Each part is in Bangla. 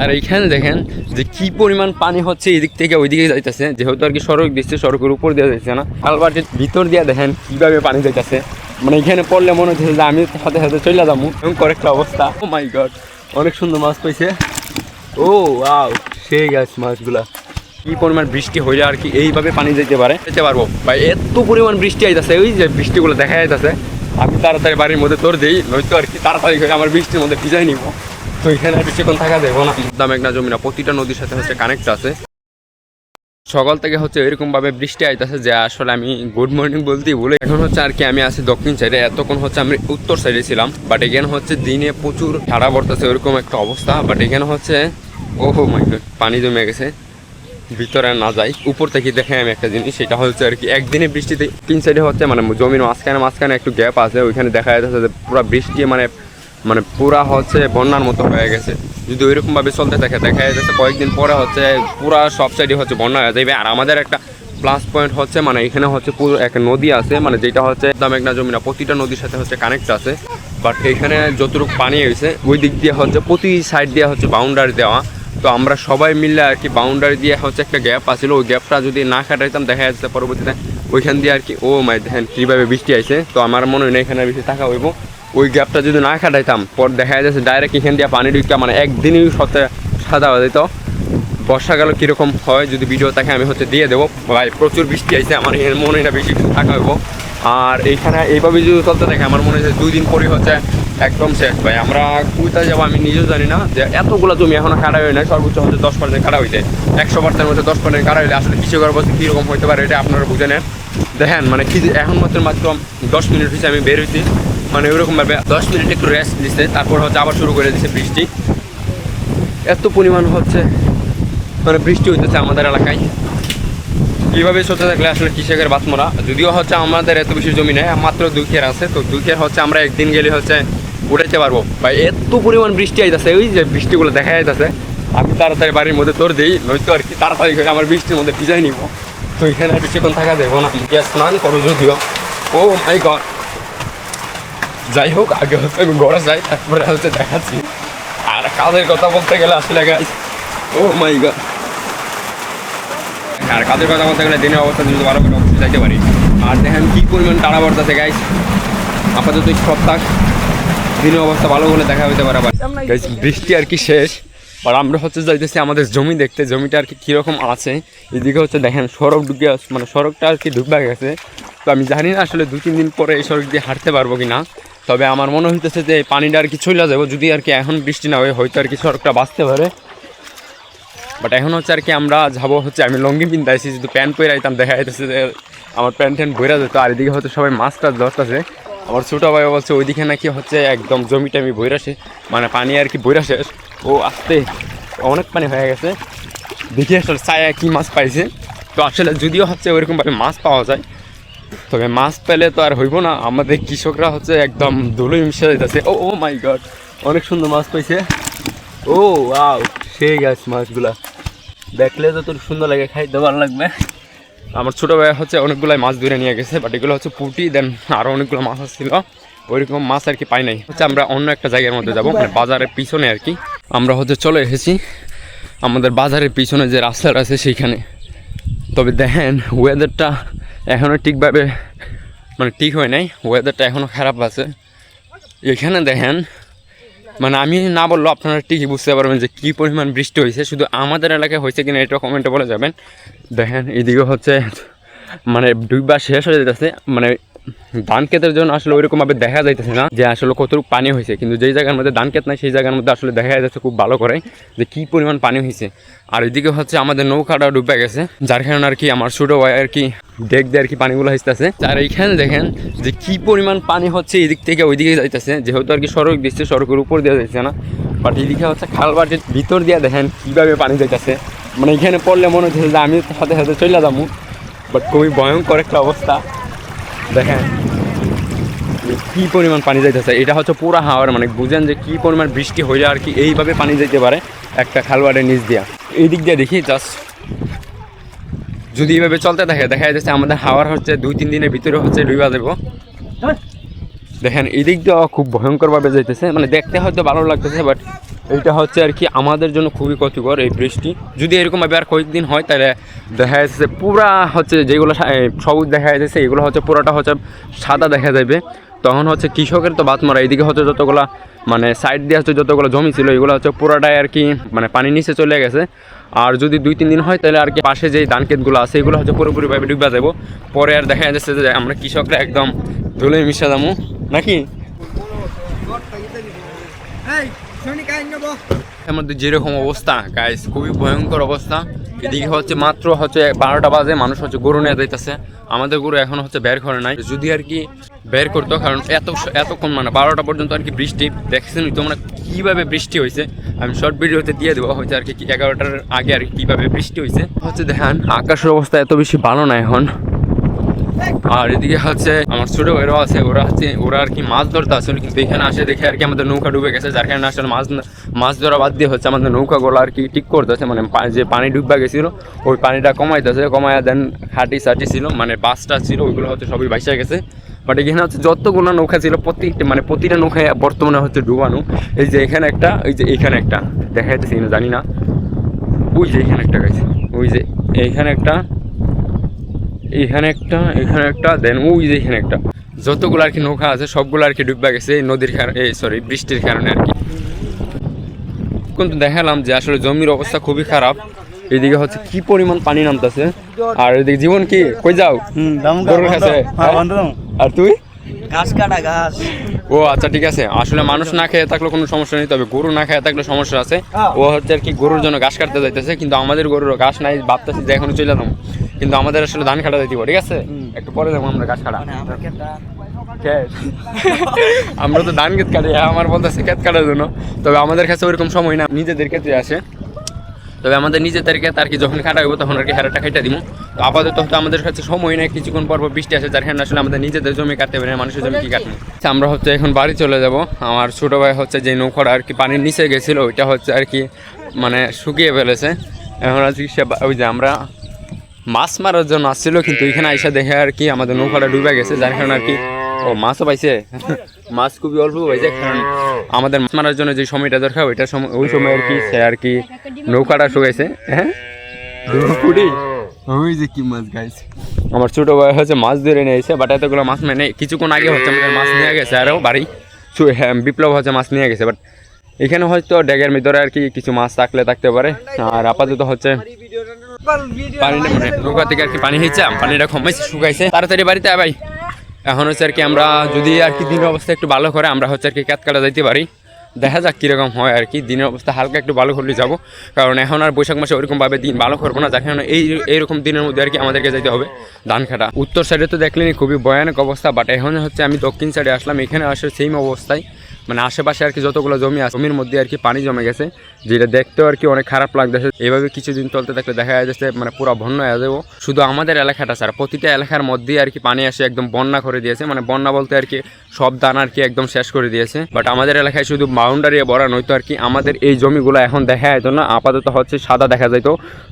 আর এইখানে দেখেন যে কি পরিমাণ পানি হচ্ছে এদিক থেকে ওইদিকে যাইতেছে, যেহেতু আর কি সড়ক দিচ্ছে, সড়কের উপর দিয়ে যাচ্ছে না, খালবাটির ভিতর দিয়ে দেখেন কিভাবে পানি যাইতেছে। মানে এখানে পড়লে মনে হচ্ছে যে আমি সাথে সাথে চলে যাবো, এরকম একটা অবস্থা। ও মাই গড, অনেক সুন্দর মাছ পাইছে। ও ওয়াও, সেই গাছ মাছগুলা। কি পরিমাণ বৃষ্টি হইলে আর কি এইভাবে পানি যেতে পারবো ভাই। এত পরিমাণ বৃষ্টি আইতাছে, ওই যে বৃষ্টিগুলো দেখা যাইতেছে। আমি তাড়াতাড়ি বাড়ির মধ্যে তোর দিই, নয়তো আর কি তাড়াতাড়ি করে আমার বৃষ্টির মধ্যে ভিজাই নিবো। তো এখানে আর বেশিক্ষণ থাকা যাবো না। মেঘনা যমুনা প্রতিটা নদীর সাথে হচ্ছে কানেক্ট আছে। সকাল থেকে হচ্ছে এরকম ভাবে বৃষ্টি আইতেছে যে আসলে আমি গুড মর্নিং বলতেই ভুলে। এখন হচ্ছে আর কি আমি আছি দক্ষিণ সাইডে, এতক্ষণ হচ্ছে আমি উত্তর সাইডে ছিলাম। বাট এখানে হচ্ছে দিনে প্রচুর ঠাড়া পড়তেছে, ওরকম একটা অবস্থা। বাট এখানে হচ্ছে ওহো মাই গড, পানি জমে গেছে, ভিতরে না যাই। উপর থেকে দেখে আমি একটা জিনিস, সেটা হচ্ছে আর কি একদিনে বৃষ্টিতে তিন সাইডে হচ্ছে মানে জমির মাঝখানে একটু গ্যাপ আছে, ওইখানে দেখা যাচ্ছে যে পুরো বৃষ্টি মানে পুরা হচ্ছে বন্যার মতো হয়ে গেছে। যদি ওইরকম ভাবে চলতে থাকে দেখা যাচ্ছে কয়েকদিন পরে হচ্ছে পুরা সব সাইডে হচ্ছে বন্যা হয়ে যাবে। আর আমাদের একটা প্লাস পয়েন্ট হচ্ছে মানে এখানে হচ্ছে পুরো একটা নদী আছে, মানে যেটা হচ্ছে মেঘনা যমুনা প্রতিটা নদীর সাথে হচ্ছে কানেক্ট আছে। বাট এখানে যতটুকু পানি হয়েছে ওই দিক দিয়ে হচ্ছে প্রতি সাইড দিয়ে হচ্ছে বাউন্ডারি দেওয়া। তো আমরা সবাই মিলে আর কি বাউন্ডারি দিয়ে হচ্ছে একটা গ্যাপ আছিল, ওই গ্যাপটা যদি না কাটাইতাম দেখা যাচ্ছে পরবর্তীতে ওইখান দিয়ে আর কি ও মাই দেখেন কীভাবে বৃষ্টি আইছে। তো আমার মনে হয় না এখানে বেশি থাকা হইব। ওই গ্যাপটা যদি না কাটাইতাম পর দেখা যাচ্ছে ডাইরেক্ট এখান দিয়ে পানি ঢুকা মানে একদিনই সাদা হয়ে যেত। বর্ষাকালে কীরকম হয় যদি ভিডিও থাকে আমি হচ্ছে দিয়ে দেবো ভাই। প্রচুর বৃষ্টি আইছে, আমার মনে হয় না বেশি থাকা হইব। আর এইখানে এইভাবে যদি চলতে থাকে আমার মনে হয় 2 দিন পরই হচ্ছে একদম শেষ ভাই। আমরা কোথায় যাবো আমি নিজেও জানি না, যে এতগুলো জমি এখনো কাটা হয় না। সর্বোচ্চ হচ্ছে 10% কাটা হয়েছে, 100% মধ্যে 10% কাটা হইলে আসলে কৃষকের অবস্থা কীরকম হতে পারে এটা আপনারা বুঝে নেন। দেখেন মানে কি এখন মাত্র 10 মিনিট হয়েছে আমি বের হয়েছি, মানে ওইরকমভাবে 10 মিনিট একটু রেস্ট দিচ্ছে, তারপর হচ্ছে আবার শুরু করে দিচ্ছে বৃষ্টি। এত পরিমাণ হচ্ছে মানে বৃষ্টি হইতেছে আমাদের এলাকায়। এইভাবে চলতে থাকলে আসলে কৃষকের বাতমরা। যদিও হচ্ছে আমাদের এত বেশি জমি নেই, মাত্র 2 খের আছে। তো 2 খের হচ্ছে আমরা একদিন গেলে হচ্ছে উঠাইতে পারবো ভাই। এত পরিমাণ বৃষ্টি আইতেছে, ওই যে বৃষ্টিগুলো দেখা যাইতেছে। আমি তাড়াতাড়ি বাড়ির মধ্যে তোর দিই, নয়তো আর কি তাড়াতাড়ি করে আমার বৃষ্টির মধ্যে ভিজাই নিব। তো এখানে আর বেশিক্ষণ থাকা যাবো না, গ্যাস স্নান করো যদিও। ও মাই গড, যাই হোক আগে হচ্ছে আমি ঘরে যাই, তারপরে হচ্ছে দেখাচ্ছি। আর কাজের কথা বলতে গেলে আসলে গাইস ও মাই গড, আর কাজের কথা বলতে গেলে দিনের অবস্থা যদি ভালো করে অবশ্যই যাইতে পারি। আর দেখেন কী পরিমাণ টানা পড়তেছে গাইস। আপাতত সপ্তাহ দিনের অবস্থা ভালো বলে দেখা হতে পারে আবার গাইস। বৃষ্টি আর কি শেষ, আর আমরা হচ্ছে যাইতেছি আমাদের জমি দেখতে, জমিটা আর কি কীরকম আছে। এদিকে হচ্ছে দেখেন সড়ক ঢুকে মানে সড়কটা আর কি ঢুকবা গেছে। তো আমি জানি না আসলে 2-3 দিন পরে এই সড়ক দিয়ে হাঁটতে পারবো কি না। তবে আমার মনে হইতেছে যে এই পানিটা আর কি চলে যাবো যদি আর কি এখন বৃষ্টি না হয়, হয়তো আর কি সড়কটা বাঁচতে পারে। বাট এখন হচ্ছে আর কি আমরা যাবো হচ্ছে, আমি লঙ্গি পিনতে আসি, যদি প্যান্ট পরে আইতাম দেখা যাইতেছে যে আমার প্যান্ট ট্যান্ট বইরা যেত। আর এদিকে হচ্ছে সবাই মাছ টাছ ধরতেছে। আমার ছোটো ভাই বলছে ওইদিকে নাকি হচ্ছে একদম জমিটা আমি বইরা শেষ, মানে পানি আর কি বইরা শেষ। ও আসতে অনেক পানি হয়ে গেছে, দেখি আসলে চায়া কী মাছ পাইছে। তো আসলে যদিও হচ্ছে ওইরকমভাবে মাছ পাওয়া যায়, তবে মাছ পেলে তো আর হইব না। আমাদের কৃষকরা হচ্ছে একদম ধুলোয় মিশে যাইতেছে। ও ও মাই গড, অনেক সুন্দর মাছ পাইছে। ও ওয়াও, সেই গাছ মাছগুলা দেখলে তো তোর সুন্দর লাগে, খাইতে ভালো লাগবে। আমার ছোটো ভাই হচ্ছে অনেকগুলাই মাছ ধরে নিয়ে গেছে, বাট এগুলো হচ্ছে পুঁটি, দেন আরও অনেকগুলো মাছ আসছিল। ওইরকম মাছ আর কি পাই নাই। হচ্ছে আমরা অন্য একটা জায়গার মধ্যে যাবো, মানে বাজারের পিছনে আর কি। আমরা হচ্ছে চলে এসেছি আমাদের বাজারের পিছনে যে রাস্তাটা আছে সেইখানে। তবে দেখেন ওয়েদারটা এখনও ঠিকভাবে মানে ঠিক হয় নাই, ওয়েদারটা এখনও খারাপ আছে। এখানে দেখেন মানে আমি না বললেও আপনারা ঠিকই বুঝতে পারবেন যে কী পরিমাণ বৃষ্টি হয়েছে। শুধু আমাদের এলাকায় হয়েছে কিনা এটা কমেন্টে বলে যাবেন। দেখেন এদিকে হচ্ছে মানে ডুববা শেষ হয়ে যেতেছে, মানে ধান ক্ষেতের জন্য আসলে ওইরকমভাবে দেখা যাইতেছে না যে আসলে কতটুকু পানি হয়েছে। কিন্তু যেই জায়গার মধ্যে ধান ক্ষেত নাই সেই জায়গার মধ্যে আসলে দেখা যাচ্ছে খুব ভালো করে যে কী পরিমাণ পানি হয়েছে। আর এদিকে হচ্ছে আমাদের নৌকাটা ডুবে গেছে, যার কারণে আর কি আমার ছোটো ভাই আর কি ডেক দিয়ে আর কি পানিগুলো আসতেছে। আর এইখানে দেখেন যে কী পরিমাণ পানি হচ্ছে এদিক থেকে ওইদিকে যাইতেছে, যেহেতু আর কি সড়ক দিচ্ছে, সড়কের উপর দিয়ে যাইছে না। বাট এদিকে হচ্ছে খালবাটির ভিতর দিয়ে দেখেন কীভাবে পানি যাইতেছে। মানে এখানে পড়লে মনে হচ্ছে যে আমি সাথে সাথে চলে যাবো। বাট খুবই ভয়ঙ্কর একটা অবস্থা। দেখেন কী পরিমাণ পানি যাইতেছে, এটা হচ্ছে পুরা হাওয়ার, মানে বুঝেন যে কী পরিমাণ বৃষ্টি হইলে আর কি এইভাবে পানি যেতে পারে একটা খালবাটের নিচ দিয়া। এই দিক দিয়ে দেখি জাস্ট যদি এইভাবে চলতে থাকে দেখা যাচ্ছে আমাদের হাওয়ার হচ্ছে 2-3 দিনের ভিতরে হচ্ছে ডুবা দেবো। দেখেন এই দিক দিয়েও খুব ভয়ঙ্করভাবে যাইতেছে, মানে দেখতে হয়তো ভালো লাগতেছে বাট এইটা হচ্ছে আর কি আমাদের জন্য খুবই ক্ষতিকর এই বৃষ্টি। যদি এরকমভাবে আর কয়েকদিন হয় তাহলে দেখা যাচ্ছে পুরা হচ্ছে যেগুলো সবুজ দেখা যাচ্ছে এগুলো হচ্ছে পুরাটা হচ্ছে সাদা দেখা যাবে। তখন হচ্ছে কৃষকের তো বাদ মারা, এইদিকে হচ্ছে যতগুলো মানে সাইড দিয়ে হচ্ছে যতগুলো জমি ছিল এগুলো হচ্ছে পুরাটাই আর কি মানে পানির নিচে চলে গেছে। আর যদি 2-3 দিন হয় তাহলে আর কি পাশে যেই ধান ক্ষেতগুলো আছে এগুলো হচ্ছে পুরোপুরিভাবে ডুবে যাবো। পরে আর দেখা যাচ্ছে যে আমরা কৃষকরা একদম ধুলে মিশা যাবো নাকি। আমাদের যেরকম অবস্থা গাইস, খুবই ভয়ঙ্কর অবস্থা। এদিকে হচ্ছে মাত্র হচ্ছে 12টা বাজে, মানুষ হচ্ছে গরু নিয়ে যাইতেছে। আমাদের গরু এখন হচ্ছে বের করে নাই, যদি আর কি বের করতো, কারণ এতক্ষণ মানে 12টা পর্যন্ত আর কি বৃষ্টি দেখছেন তোমরা কীভাবে বৃষ্টি হয়েছে। আমি শর্ট ভিডিওতে দিয়ে দেবো হচ্ছে আর কি 11টার আগে আর কি কীভাবে বৃষ্টি হয়েছে। হচ্ছে দেখেন আকাশের অবস্থা এত বেশি ভালো না এখন। আর এদিকে হচ্ছে আমার ছোট ভাইরাও আছে, ওরা আর কি মাছ ধরতে আসলে, কিন্তু এখানে আসে দেখে আর কি আমাদের নৌকা ডুবে গেছে, যার কারণে আসলে মাছ ধরা বাদ দিয়ে হচ্ছে আমাদের নৌকাগুলো আর কি ঠিক করতেছে। মানে যে পানি ডুববা গেছিলো ওই পানিটা কমাইতেছে, কমাইয়া দেন হাঁটি সাটি ছিল মানে বাসটা ছিল ওইগুলো হচ্ছে সবই ভাইসা গেছে। বাট এখানে হচ্ছে যতগুলো নৌকা ছিল প্রতিটা নৌকায় বর্তমানে হচ্ছে ডুবানো। এই যে এখানে একটা, এই যে এখানে একটা দেখা যাচ্ছে কিনা জানি না, ওই যে এখানে একটা গেছে, ওই যে এইখানে একটা, এখানে একটা দেন ওই যে এখানে একটা, যতগুলো আর কি নৌকা আছে সবগুলো আর কি ডুববা গেছে এই নদীর কারণে, বৃষ্টির কারণে আর কি। কিন্তু দেখালাম যে আসলে জমির অবস্থা খুবই খারাপ। এদিকে হচ্ছে কি পরিমাণ পানি নামতেছে। আর এদিকে জীবন কি কই যাও? গরুর কাছে। আর তুই? ঘাস কাটা ঘাস। ও আচ্ছা ঠিক আছে। আসলে মানুষ না খেয়ে থাকলে কোনো সমস্যা নেই, তবে গরু না খেয়ে থাকলে সমস্যা আছে। ও হচ্ছে আর কি গরুর জন্য ঘাস কাটতে যাইতেছে, কিন্তু আমাদের গরুর ঘাস নাই, ভাবতেছি যে এখনো চলে যাবো, কিন্তু আমাদের আসলে ধান কাটা যাইতে, ঠিক আছে একটু পরে যাবো আমরা ঘাস কাটা। আমরা তো ধান ক্ষেত কাটি, আমার বলতেছে ক্ষেত কাটার জন্য, তবে আমাদের কাছে ওইরকম সময় না, নিজেদের ক্ষেত্রে আসে। তবে আমাদের নিজেদের ক্ষেত আর কি যখন কাটা হইব তখন আর কি হারাটা খাইটা দিব। তো আপাতত হয়তো আমাদের কাছে সময় নেই, কিছুক্ষণ পর বৃষ্টি আসে, যার কারণে আসলে আমাদের নিজেদের জমি কাটতে পারি না, মানুষের জমি কি কাটবো। আমরা হচ্ছে এখন বাড়ি চলে যাব। আমার ছোটো ভাই হচ্ছে যে নৌকাটা আর কি পানির নিচে গেছিলো ওইটা হচ্ছে আর কি মানে শুকিয়ে ফেলেছে। এখন আর কি সে ওই যে আমরা মাছ মারার জন্য আসছিল, কিন্তু এখানে আইসা দেখে আর কি আমাদের নৌকাটা ডুবে গেছে, যার কারণে আর কি ও মাছও পাইছে, মাছ খুবই অল্প পাইছে। কারণ আমাদের মাছ মারার জন্য যে সময়টা দরকার ওইটার সময়, ওই সময় আর কি সে আর কি নৌকাটা শুকাইছে। হ্যাঁ ওই যে কি মাছ গাইছে, আমার ছোটো ভাই হচ্ছে মাছ ধরে নিয়ে এসে, বাট এতগুলো মাছ মানে কিছুক্ষণ আগে হচ্ছে আমাদের মাছ নিয়ে গেছে, আরও বাড়ি বিপ্লব হচ্ছে মাছ নিয়ে গেছে। বাট এখানে হয়তো ড্যাগের ভিতরে আর কি কিছু মাছ থাকতে পারে। আর আপাতত হচ্ছে পানি মানে নৌকা থেকে আর কি পানি হয়েছে, পানিটা কমাইছে, শুকাইছে, তাড়াতাড়ি বাড়িতে ভাই। এখন হচ্ছে আর কি আমরা যদি আর কি দিনের অবস্থা একটু ভালো করে আমরা হচ্ছে আর কি কাটকাটা যাইতে পারি, দেখা যাক কীরকম হয় আর কি। দিনের অবস্থা হালকা একটু ভালো করলে যাবো, কারণ এখন আর বৈশাখ মাসে ওইরকমভাবে দিন ভালো করবো না, যার কারণে এইরকম দিনের মধ্যে আর কি আমাদেরকে যেতে হবে ধান কাটা। উত্তর সাইডে তো দেখলেনি খুবই ভয়ানক অবস্থা, বাট এখন হচ্ছে আমি দক্ষিণ সাইডে আসলাম, এখানে আসলে সেম অবস্থায় মানে আশেপাশে আর কি যতগুলো জমি আছে জমির মধ্যে আর কি পানি জমে গেছে, যেটা দেখতেও আর কি অনেক খারাপ লাগতেছে। এইভাবে কিছুদিন চলতে থাকলে দেখা যাচ্ছে মানে পুরো বন্যা হয়ে যাবো। শুধু আমাদের এলাকাটা ছাড়া প্রতিটা এলাকার মধ্যেই আর কি পানি এসে একদম বন্যা করে দিয়েছে, মানে বন্যা বলতে আর কি সব দান আর কি একদম শেষ করে দিয়েছে। বাট আমাদের এলাকায় শুধু বাউন্ডারি বড়া নয়তো আর কি আমাদের এই জমিগুলো এখন দেখা যেত না, আপাতত হচ্ছে সাদা দেখা যেত।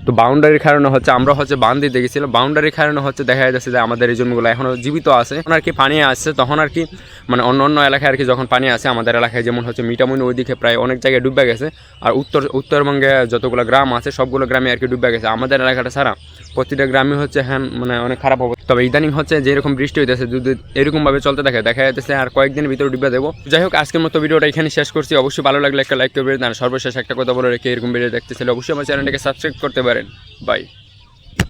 তো বাউন্ডারির কারণে হচ্ছে আমরা হচ্ছে বাঁধ দিয়ে দেখেছিলাম, বাউন্ডারির কারণে হচ্ছে দেখা যাচ্ছে যে আমাদের এই জমিগুলো এখনও জীবিত আছে। তখন আর কি পানি আসছে, তখন আর কি মানে অন্য এলাকায় আর কি যখন পানি আসে, আমাদের এলাকায় যেমন হচ্ছে মিটামুনি ওইদিকে প্রায় অনেক জায়গায় ডুবে গেছে। আর উত্তরবঙ্গে যতগুলো গ্রাম আছে সবগুলো গ্রামে আর কি ডুবে গেছে, আমাদের এলাকাটা ছাড়া প্রতিটা গ্রামে হচ্ছে হ্যাঁ মানে অনেক খারাপ হবে। তবে ইদানিং হচ্ছে যেরকম বৃষ্টি হইতেছে যদি এরকমভাবে চলতে থাকে দেখা যাচ্ছে আর কয়েকদিনের ভিতরে ডুবে দেবো। যাই হোক আজকের মতো ভিডিওটা এখানে শেষ করছি। অবশ্যই ভালো লাগলে একটা লাইক করবেন, আর সর্বশেষ একটা কথা বলে রেখে এরকম ভিডিও দেখতে চাইলে অবশ্যই আমার চ্যানেলটাকে সাবস্ক্রাইব করতে পারেন। বাই।